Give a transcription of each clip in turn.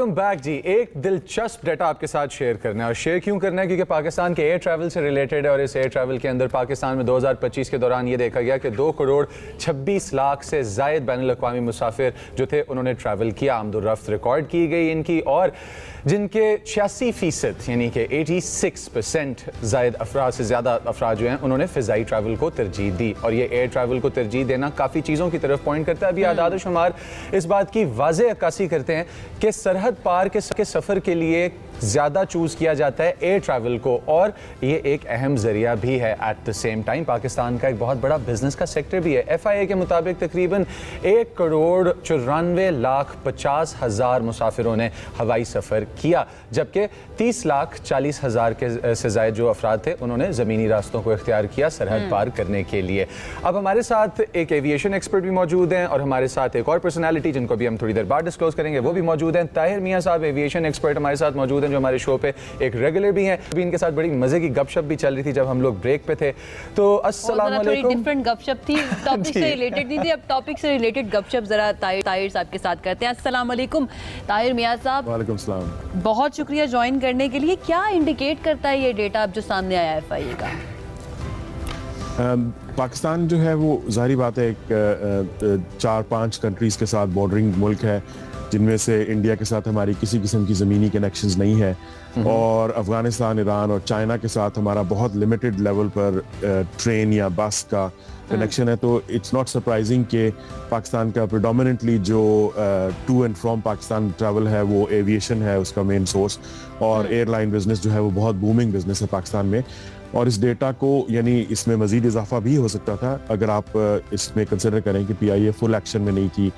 Welcome back जी। एक दिलचस्प data आपके साथ शेयर करना है, और शेयर क्यों करना है क्योंकि पाकिस्तान के एयर ट्रैवल से रिलेटेड है। और इस एयर ट्रैवल के अंदर पाकिस्तान में 2025 के दौरान ये देखा गया कि 2 करोड़ 26 लाख से ज़ायद बैनुल-अक़वामी मुसाफिर जो थे उन्होंने ट्रैवल किया। आमदोरफ्त रिकॉर्ड की गई इनकी, और जिनके 86% यानी कि 86% ज़ायद अफराद से ज़्यादा अफराद जो हैं उन्होंने फ़िज़ाई ट्रैवल को तरजीह दी। और ये एयर ट्रैवल को तरजीह देना काफ़ी चीज़ों की तरफ पॉइंट करता है। अभी आदाद शुमार इस बात की वाज़ेह अक्कासी करते हैं कि सरहद पार के सफ़र के लिए ज़्यादा चूज़ किया जाता है एयर ट्रैवल को, और ये एक अहम ज़रिया भी है। At the same time Pakistan का एक बहुत बड़ा बिजनेस का सेक्टर भी है। FIA के मुताबिक तकरीबन 1 करोड़ 94 लाख 50 हज़ार मुसाफिरों ने हवाई सफ़र किया, जबकि 30 लाख 40 हज़ार के से ज़ायद जो अफराद थे उन्होंने ज़मीनी रास्तों को इख्तियार किया सरहद पार करने के लिए। अब हमारे साथ एक एविएशन एक्सपर्ट भी मौजूद हैं, और हमारे साथ एक और पर्सनैलिटी जिनको भी हम थोड़ी देर बाद डिस्क्लोज करेंगे वो भी मौजूद हैं। ताहिर मियाँ साहब एविएशन एक्सपर्ट हमारे साथ मौजूद हैं, जो हमारे शो पे एक रेगुलर भी हैं। अभी इनके साथ बड़ी मजे की गपशप भी चल रही थी जब हम लोग ब्रेक पे थे। तो अस्सलाम वालेकुम। डिफरेंट गपशप थी, टॉपिक से रिलेटेड नहीं थी। अब टॉपिक से रिलेटेड गपशप जरा ताहिर साहब के साथ करते हैं। अस्सलाम वालेकुम ताहिर मियाँ साहब। वालेकुम सलाम। बहुत शुक्रिया ज्वाइन करने के लिए। क्या इंडिकेट करता है ये डेटा अब जो सामने आया है FIA का? पाकिस्तान जो है वो जाहिर बात है एक 4-5 कंट्रीज़ के साथ बॉर्डरिंग मुल्क है, जिनमें से इंडिया के साथ हमारी किसी किस्म की ज़मीनी कनेक्शंस नहीं है, और अफ़गानिस्तान, ईरान और चाइना के साथ हमारा बहुत लिमिटेड लेवल पर ट्रेन या बस का कनेक्शन है। तो इट्स नॉट सरप्राइजिंग कि पाकिस्तान का प्रेडोमिनेंटली जो to and from Pakistan travel है वो एविएशन है उसका मेन सोर्स, और एयरलाइन बिजनेस जो है वो बहुत बूमिंग बिजनेस है पाकिस्तान में। और इस डेटा को यानी इसमें मजीद इजाफा भी हो सकता था अगर आप इसमें कंसिडर करें कि PIA फुल एक्शन में नहीं थी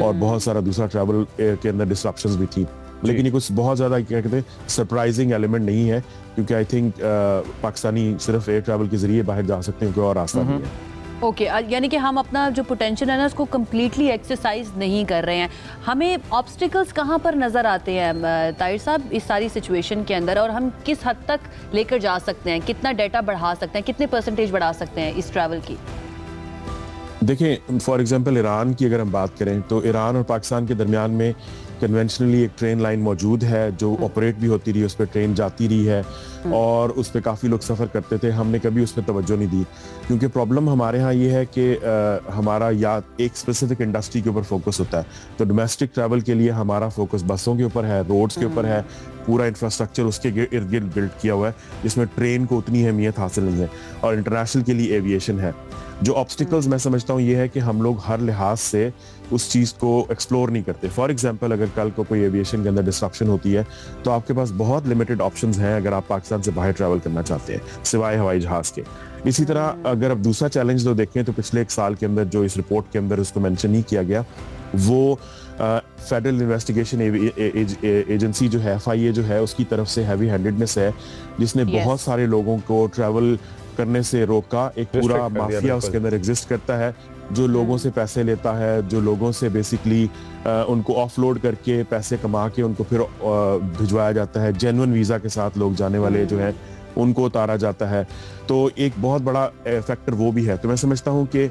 और बहुत सारा दूसरा ट्रैवल के अंदर डिस्ट्रप्शंस भी थी। लेकिन ये कुछ बहुत ज़्यादा क्या कहते हैं सरप्राइजिंग एलिमेंट नहीं है, क्योंकि आई थिंक पाकिस्तानी सिर्फ एयर ट्रैवल के जरिए बाहर जा सकते हैं, कोई और रास्ता नहीं है। ओके, यानी कि हम अपना जो पोटेंशियल है ना उसको कम्प्लीटली एक्सरसाइज नहीं कर रहे हैं। हमें ऑब्स्टिकल्स कहाँ पर नज़र आते हैं ताहिर साहब इस सारी सिचुएशन के अंदर, और हम किस हद तक लेकर जा सकते हैं, कितना डाटा बढ़ा सकते हैं, कितने परसेंटेज बढ़ा सकते हैं इस ट्रैवल की? देखें, फॉर एग्जांपल ईरान की अगर हम बात करें तो ईरान और पाकिस्तान के दरमियान में कन्वेंशनली एक ट्रेन लाइन मौजूद है जो ऑपरेट भी होती रही, उस पर ट्रेन जाती रही है और उस पर काफ़ी लोग सफ़र करते थे। हमने कभी उस पर तवज्जो नहीं दी, क्योंकि प्रॉब्लम हमारे यहाँ ये है कि हमारा या एक स्पेसिफिक इंडस्ट्री के ऊपर फोकस होता है। तो डोमेस्टिक ट्रैवल के लिए हमारा फोकस बसों के ऊपर है, रोड्स के ऊपर है, पूरा इंफ्रास्ट्रक्चर उसके इर्द गिर्द बिल्ड किया हुआ है, जिसमें ट्रेन को उतनी अहमियत हासिल नहीं है, और इंटरनेशनल के लिए एविएशन है। जो ऑब्स्टिकल्स मैं समझता हूँ ये है कि हम लोग हर लिहाज से उस चीज़ को एक्सप्लोर नहीं करते। फॉर एग्जांपल अगर कल को कोई एविएशन के अंदर डिस्ट्रप्शन होती है तो आपके पास बहुत लिमिटेड ऑप्शंस हैं अगर आप पाकिस्तान से बाहर ट्रैवल करना चाहते हैं सिवाय हवाई जहाज़ के। इसी तरह अगर अब दूसरा चैलेंज जो देखें तो पिछले 1 साल के अंदर जो इस रिपोर्ट के अंदर उसको मेंशन नहीं किया गया, वो फेडरल इन्वेस्टिगेशन एजेंसी जो है FIA जो है उसकी तरफ से हैवी हैंडेडनेस है, जिसने बहुत सारे लोगों को ट्रैवल करने से रोका। एक पूरा माफिया उसके अंदर एग्जिस्ट करता है जो लोगों से पैसे लेता है, जो लोगों से बेसिकली उनको ऑफलोड करके पैसे कमा के उनको फिर भिजवाया जाता है। जेन्युइन वीज़ा के साथ लोग जाने वाले जो हैं उनको उतारा जाता है। तो एक बहुत बड़ा फैक्टर वो भी है। तो मैं समझता हूँ कि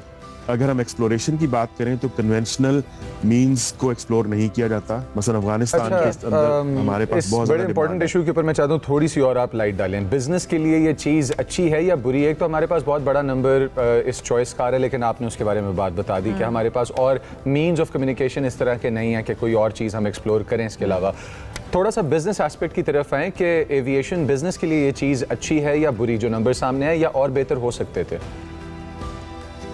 अगर हम एक्सप्लोरेशन की बात करें तो कन्वेंशनल मींस को एक्सप्लोर नहीं किया जाता। मसलन अफगानिस्तान के अंदर हमारे पास बहुत बड़े इंपॉर्टेंट इशू के ऊपर मैं चाहता हूँ थोड़ी सी और आप लाइट डालें। बिजनेस के लिए ये चीज़ अच्छी है या बुरी है? एक तो हमारे पास बहुत बड़ा नंबर इस चॉइस का है, लेकिन आपने उसके बारे में बात बता दी कि हमारे पास और मीन्स ऑफ कम्युनिकेशन इस तरह के नहीं है कि कोई और चीज़ हम एक्सप्लोर करें। इसके अलावा थोड़ा सा बिजनेस एस्पेक्ट की तरफ आएँ कि एविएशन बिजनेस के लिए ये चीज़ अच्छी है या बुरी, जो नंबर सामने है, या और बेहतर हो सकते थे?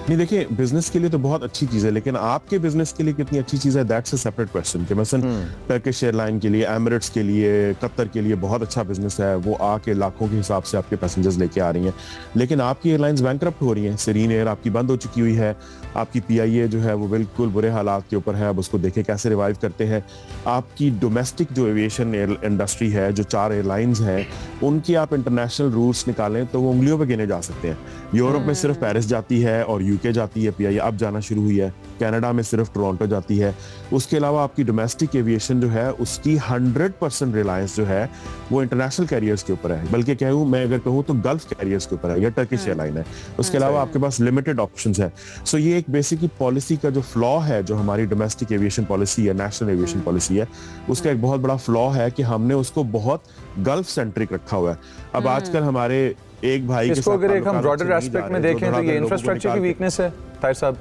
नहीं, देखिए, बिजनेस के लिए तो बहुत अच्छी चीज़ है, लेकिन आपके बिजनेस के लिए कितनी अच्छी चीज़ है दैट्स अ सेपरेट क्वेश्चन। कि मसलन टर्किश एयरलाइन के लिए, एमिरेट्स के लिए, कतर के लिए बहुत अच्छा बिजनेस है, वो आके लाखों के हिसाब से आपके पैसेंजर्स लेके आ रही हैं, लेकिन आपकी एयरलाइंस बैंकरप्ट हो रही हैं। सिरीन एयर आपकी बंद हो चुकी हुई है, आपकी PIA जो है वो बिल्कुल बुरे हालात के ऊपर है। अब उसको देखें कैसे रिवाइव करते हैं। आपकी डोमेस्टिक जो एविएशन इंडस्ट्री है, जो 4 एयरलाइंस हैं, उनकी आप इंटरनेशनल रूट्स निकालें तो वो उंगलियों पे गिने जा सकते हैं। यूरोप में सिर्फ पेरिस जाती है और यूके जाती है पीआईए, अब जाना शुरू हुई है। कनाडा में सिर्फ टोरंटो जाती है। उसके अलावा आपकी डोमेस्टिक एविएशन जो है उसकी 100% रिलायंस जो है वो इंटरनेशनल कैरियर्स के ऊपर है, बल्कि कहूँ मैं अगर कहूँ तो गल्फ कैरियर्स के ऊपर है या टर्किश एयरलाइन है। उसके अलावा आपके पास लिमिटेड ऑप्शंस है। सो ये एक बेसिकली पॉलिसी का जो फ्लॉ है, जो हमारी डोमेस्टिक एविएशन पॉलिसी है, नेशनल एविएशन पॉलिसी है, उसका एक बहुत बड़ा फ्लॉ है कि हमने उसको बहुत गल्फ सेंट्रिक रखा हुआ है। अब आजकल हमारे एक भाई के इसको साथ अगर एक हम ताल्लुकात ब्रॉडर अच्छे नहीं जा एस्पेक्ट में रहे, जो देखें तो धड़ाधड़ ये लोगों को इंफ्रास्ट्रक्चर की निकाल के- वीकनेस है ताहिर साहब।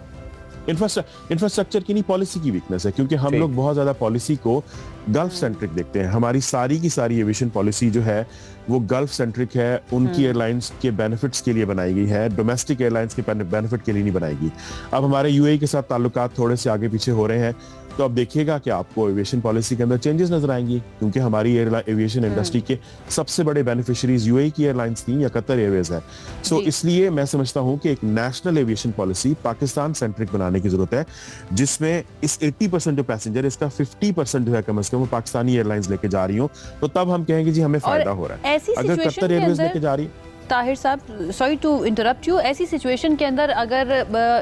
इंफ्रास्ट्रक्चर की नहीं, पॉलिसी की वीकनेस है, क्योंकि हम ठीक। लोग बहुत ज्यादा पॉलिसी को गल्फ सेंट्रिक देखते हैं। हमारी सारी की सारी एविएशन पॉलिसी जो है वो गल्फ सेंट्रिक है, उनकी एयरलाइंस के बेनिफिट्स के लिए बनाई गई है, डोमेस्टिक एयरलाइंस के बेनिफिट के लिए नहीं बनाई गई। अब हमारे यूएई के साथ ताल्लुकात थोड़े से आगे पीछे हो रहे हैं, तो अब देखिएगा कि आपको एविएशन पॉलिसी के अंदर चेंजेस नजर आएंगी, क्योंकि हमारी एविएशन इंडस्ट्री के सबसे बड़े बेनिफिशियरीज यूएई की एयरलाइंस थी या कतर एयरवेज है। सो इसलिए मैं समझता हूं कि एक national aviation policy Pakistan centric बनाने की जरूरत है, जिसमें इस 80% जो पैसेंजर, इसका 50% जो है कम से कम वो पाकिस्तानी एयरलाइंस लेके जा रही हो, तो तब हम कहेंगे जी हमें फायदा हो रहा है। ऐसी अगर सिचुएशन कतर के एयरवेज अंदर लेके जा रही, ताहिर साहब, सॉरी टू इंटरप्ट यू, ऐसी सिचुएशन के अंदर अगर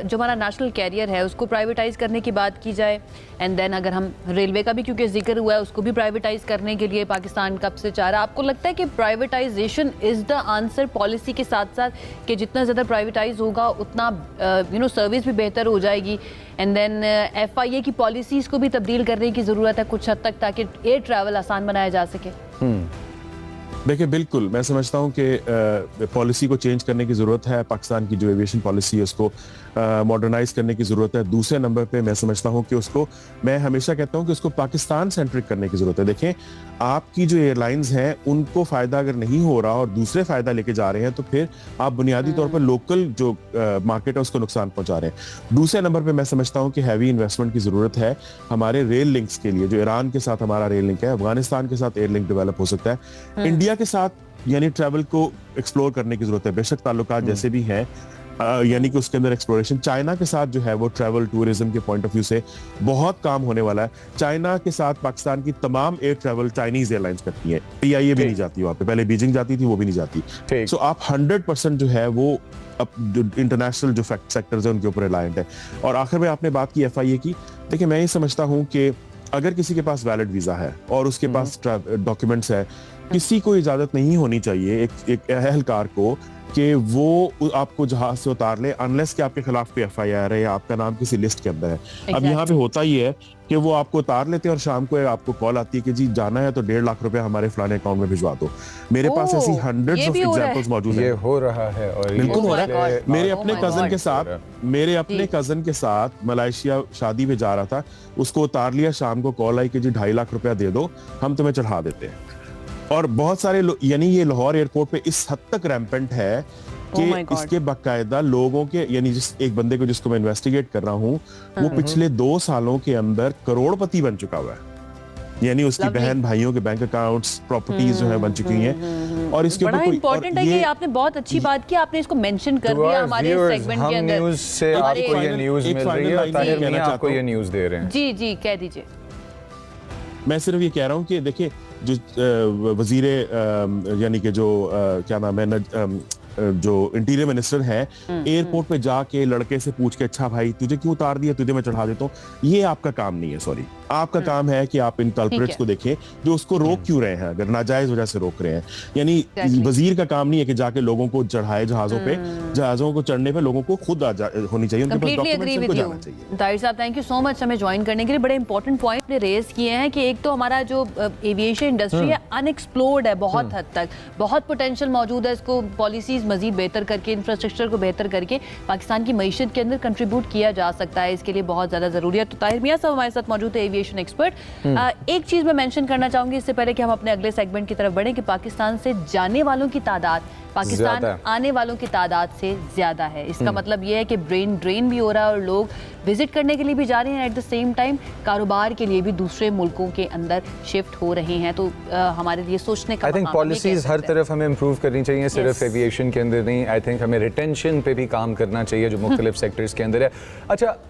जो हमारा नेशनल कैरियर है उसको प्राइवेटाइज करने की बात की जाए, एंड देन अगर हम रेलवे का भी क्योंकि जिक्र हुआ है उसको भी प्राइवेटाइज करने के लिए पाकिस्तान कब से चाह रहा है, आपको लगता है कि privatisation is the answer policy के साथ साथ, कि जितना ज़्यादा प्राइवेटाइज होगा उतना सर्विस भी बेहतर हो जाएगी, एंड देन FIA की पॉलिसीज़ को भी तब्दील करने की ज़रूरत है कुछ हद तक, ताकि एयर ट्रैवल आसान बनाया जा सके? देखिए बिल्कुल मैं समझता हूँ कि पॉलिसी को चेंज करने की ज़रूरत है। पाकिस्तान की जो एविएशन पॉलिसी है उसको मॉडर्नाइज करने की ज़रूरत है। दूसरे नंबर पे मैं समझता हूँ कि उसको, मैं हमेशा कहता हूँ कि उसको पाकिस्तान सेंट्रिक करने की ज़रूरत है। देखें, आपकी जो एयरलाइंस हैं उनको फ़ायदा अगर नहीं हो रहा और दूसरे फ़ायदा लेके जा रहे हैं, तो फिर आप बुनियादी तौर पर लोकल जो मार्केट है उसको नुकसान पहुंचा रहे हैं। दूसरे नंबर पे मैं समझता हूँ कि हैवी इन्वेस्टमेंट की ज़रूरत है हमारे रेल लिंक्स के लिए। जो ईरान के साथ हमारा रेल लिंक है, अफगानिस्तान के साथ एयर लिंक डेवलप हो सकता है, इंडिया के साथ यानी ट्रैवल को एक्सप्लोर करने की जरूरत है। बेशक ताल्लुकात जैसे भी हैं, यानी कि उसके अंदर एक्सप्लोरेशन, चाइना के साथ जो है वो ट्रैवल टूरिज्म के पॉइंट ऑफ व्यू से बहुत काम होने वाला है। चाइना के साथ पाकिस्तान की तमाम एयर ट्रैवल चाइनीज एयरलाइंस करती है, PIA भी नहीं जाती वहां पे, पहले बीजिंग जाती थी, वो भी नहीं जाती। सो आप 100% जो है वो इंटरनेशनल जो सेक्टर्स है उनके ऊपर रिलायंट है। और आखिर में आपने बात की FIA की, देखिए मैं ये समझता हूँ कि अगर किसी के पास वैलिड वीजा है और उसके पास डॉक्यूमेंट्स है, किसी को इजाजत नहीं होनी चाहिए एक अहलकार को कि वो आपको जहाज से उतार ले, अनलेस कि आपके खिलाफ कोई FIR है या आपका नाम किसी लिस्ट के अंदर है। अब यहाँ पे होता ही है कि वो आपको उतार लेते हैं और शाम को आपको कॉल आती है कि जी जाना है तो 1.5 लाख रुपए हमारे फलाने अकाउंट में भिजवा दो। मेरे पास ऐसी हंड्रेड्स ऑफ एग्जांपल्स मौजूद ये हैं। हो रहा है और बिल्कुल हो रहा God. है। मेरे Oh अपने my कजन God. के साथ, मेरे अपने कजन के साथ मलेशिया शादी पे जा रहा था, उसको उतार लिया, शाम को कॉल आई कि जी 2.5 लाख रुपया दे दो, हम तुम्हें चढ़ा देते हैं। और बहुत सारे यानी ये लाहौर एयरपोर्ट पे इस हद तक रैम्पेंट है कि इसके बाकायदा लोगों के, यानी जिस एक बंदे को जिसको मैं इन्वेस्टिगेट कर रहा हूँ, वो पिछले 2 सालों के अंदर करोड़पति बन चुका हुआ है। यानी उसकी बहन भाइयों के बैंक अकाउंट्स, प्रॉपर्टीज जो है बन चुकी हैं। और इसके बड़ा ऊपर इंपॉर्टेंट है कि आपने बहुत अच्छी बात की, आपने इसको मेंशन कर दिया हमारे सेगमेंट के अंदर। न्यूज़ से आपको ये न्यूज़ मिल रही है और ताहिर मियां आपको ये न्यूज़ दे रहे हैं। जी जी कह दीजिए। मैं सिर्फ ये कह रहा हूँ कि देखिए, जो वजीर यानी कि जो क्या नाम है, जो इंटीरियर मिनिस्टर है, एयरपोर्ट पे जाके लड़के से पूछ के, अच्छा भाई तुझे क्यों उतार दिया, तुझे मैं चढ़ा देता हूँ, ये आपका काम नहीं है। सॉरी, आपका काम है कि आप इन कल्प्रिट्स को देखें जो उसको रोक क्यों रहे हैं, अगर नाजायज वजह से रोक रहे हैं। यानी वजीर का काम नहीं है कि जाके लोगों को चढ़ाए जहाजों पे, जहाजों को चढ़ने पे लोगों को खुद होनी चाहिए, उनके पास डॉक्यूमेंट्स, उनको जाना चाहिए। ताहिर साहब थैंक यू सो मच हमें ज्वाइन करने के लिए। बड़े इंपॉर्टेंट पॉइंट ने रेज किए हैं कि एक तो हमारा जो एविएशन इंडस्ट्री है अनएक्सप्लोर्ड है बहुत हद तक, बहुत पोटेंशियल मौजूद है, इसको पॉलिसीज मजीद बेहतर करके, इंफ्रास्ट्रक्चर को बेहतर करके पाकिस्तान की मईशत के अंदर कंट्रीब्यूट किया जा सकता है। इसके लिए बहुत ज्यादा जरूरी है। तो ताहिर मियां साहब हमारे साथ मौजूद है, एविएशन एक्सपर्ट। एक चीज मैं मेंशन करना चाहूंगी इससे पहले कि हम अपने अगले सेगमेंट की तरफ बढ़ें, कि पाकिस्तान से जाने वालों की तादाद पाकिस्तान आने वालों की तादाद से ज्यादा है। इसका मतलब यह है कि ब्रेन ड्रेन भी हो रहा है और लोग विजिट करने के लिए भी जा रहे हैं, एट द सेम टाइम कारोबार के लिए भी दूसरे मुल्कों के अंदर शिफ्ट हो रहे हैं। तो हमारे लिए सोचने का, आई थिंक पॉलिसीज हर तरफ हमें इम्प्रूव करनी चाहिए, सिर्फ एविएशन के अंदर नहीं। आई थिंक हमें रिटेंशन पे भी काम करना चाहिए जो मुख्तलिफ सेक्टर्स के अंदर है। अच्छा,